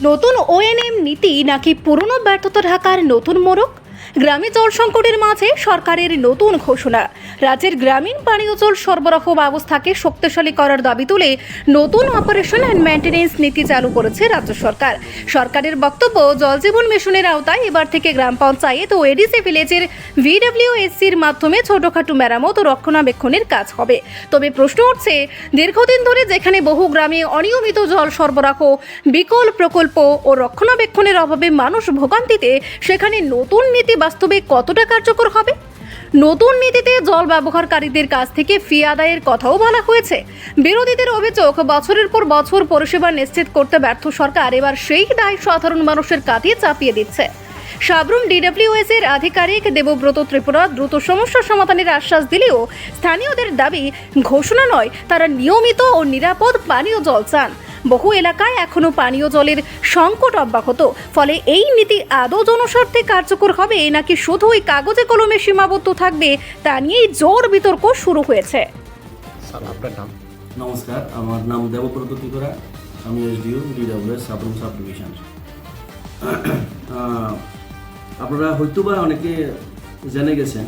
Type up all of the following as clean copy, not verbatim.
নতুন ওএনএম নীতি নাকি পুরনো ব্যর্থতা ঢাকার নতুন মোড়ক? গ্রামে জল সংকটের মাঝে সরকারের নতুন ঘোষণা। রাজ্যের গ্রামীণ পানীয় জল সরবরাহ ব্যবস্থাকে শক্তিশালী করার দাবি তুলে নতুন অপারেশন অ্যান্ড মেইনটেনেন্স নীতি চালু করেছে রাজ্য সরকার। সরকারের বক্তব্য, জল জীবন মিশনের আওতায় এবার থেকে গ্রাম পঞ্চায়েত ও এডিসি ভিলেজের ভিডব্লিউএসসির মাধ্যমে ছোটখাটো মেরামত ও রক্ষণাবেক্ষণের কাজ হবে। তবে প্রশ্ন উঠছে, দীর্ঘদিন ধরে যেখানে বহু গ্রামে অনিয়মিত জল সরবরাহ, বিকল প্রকল্প ও রক্ষণাবেক্ষণের অভাবে মানুষ ভোগান্তিতে, সেখানে নতুন নীতি বাস্তবে কতটা কার্যকর হবে? নতুন নীতিতে জল ব্যবহারকারীদের কাছ থেকে ফি আদায়ের কথাও বলা হয়েছে। বিরোধীদের অভিযোগ, বছরের পর বছর পরিষেবা নিশ্চিত করতে ব্যর্থ সরকার এবার সেই দায় সাধারণ মানুষের কাঁধে চাপিয়ে দিচ্ছে। সাবরুম ডিডব্লিউএস এর আধিকারিক দেবব্রত ত্রিপুরা দ্রুত সমস্যা সমাধানের আশ্বাস দিলেও স্থানীয়দের দাবি ঘোষণা নয়, তারা নিয়মিত ও নিরাপদ পানীয় জল চান। বহু এলাকায় এখনো পানীয় জলের সংকট অব্যাহত। ফলে এই নীতি আদৌ জনস্বার্থে কার্যকর হবে নাকি শুধুই কাগজে কলমে সীমাবদ্ধ থাকবে, তা নিয়েই জোর বিতর্ক শুরু হয়েছে। নমস্কার, আমার নাম দেবব্রত ত্রিপুরা। আমি SDO DWS Sabroom sub division. আপনারা হয়তোবা অনেকে জেনে গেছেন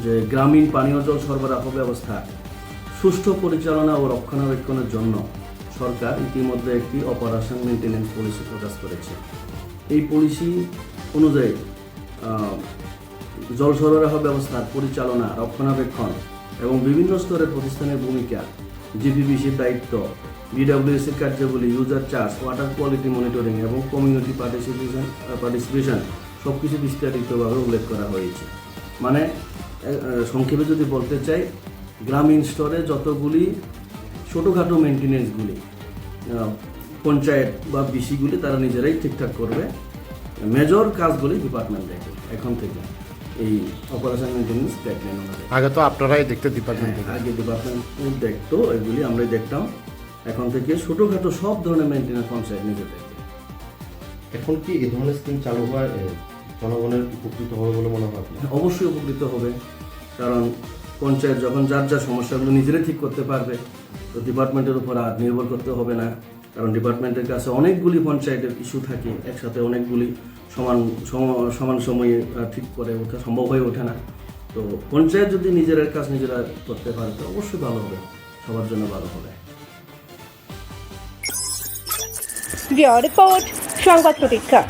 যে গ্রামীণ পানীয় জল সরবরাহ ব্যবস্থা সুষ্ঠু পরিচালনা ও রক্ষণাবেক্ষণের জন্য সরকার ইতিমধ্যে একটি অপারেশন মেইনটেনেন্স পলিসি প্রকাশ করেছে। এই পলিসি অনুযায়ী জল সরবরাহ ব্যবস্থার পরিচালনা, রক্ষণাবেক্ষণ এবং বিভিন্ন স্তরের প্রতিষ্ঠানের ভূমিকা, জিপিবিসির দায়িত্ব, বিডব্লিউএসির কার্যাবলী, user charge, water quality monitoring এবং কমিউনিটি পার্টিসিপেশন সব কিছু বিস্তারিতভাবে উল্লেখ করা হয়েছে। মানে সংক্ষেপে যদি বলতে চাই, গ্রামীণ স্তরে যতগুলি ছোটোখাটো মেনটেনেন্সগুলি পঞ্চায়েত বা বিসিগুলি তারা নিজেরাই ঠিকঠাক করবে। মেজর কাজগুলি ডিপার্টমেন্ট দেখবে এখন থেকে, এই অপারেশন মেনটেনেন্স গাইডলাইন অনুযায়ী। আগে তো আপনারাই দেখতে ডিপার্টমেন্ট আগে ডিপার্টমেন্ট দেখতো, এগুলি আমরাই দেখতাম। এখন থেকে ছোটোখাটো সব ধরনের মেনটেনেন্স পঞ্চায়েত নিজে দেখবে। এখন কি এই ধরনের স্কিম চালু হওয়ায় জনগণের উপকৃত হবে বলে মনে হয়? অবশ্যই উপকৃত হবে, কারণ পঞ্চায়েত যখন যার যার সমস্যাগুলো নিজেরাই ঠিক করতে পারবে, তো ডিপার্টমেন্টের উপর আর নির্ভর করতে হবে না। কারণ ডিপার্টমেন্টের কাছে অনেকগুলি পঞ্চায়েতের ইস্যু থাকে, একসাথে অনেকগুলি সমান সময়ে ঠিক করে ওঠা সম্ভব হয়ে ওঠে না। তো পঞ্চায়েত যদি নিজের কাজ নিজেরা করতে পারে তো অবশ্যই ভালো হবে, সবার জন্য ভালো হবে। রিপোর্ট সংবাদ প্রতীক্ষা।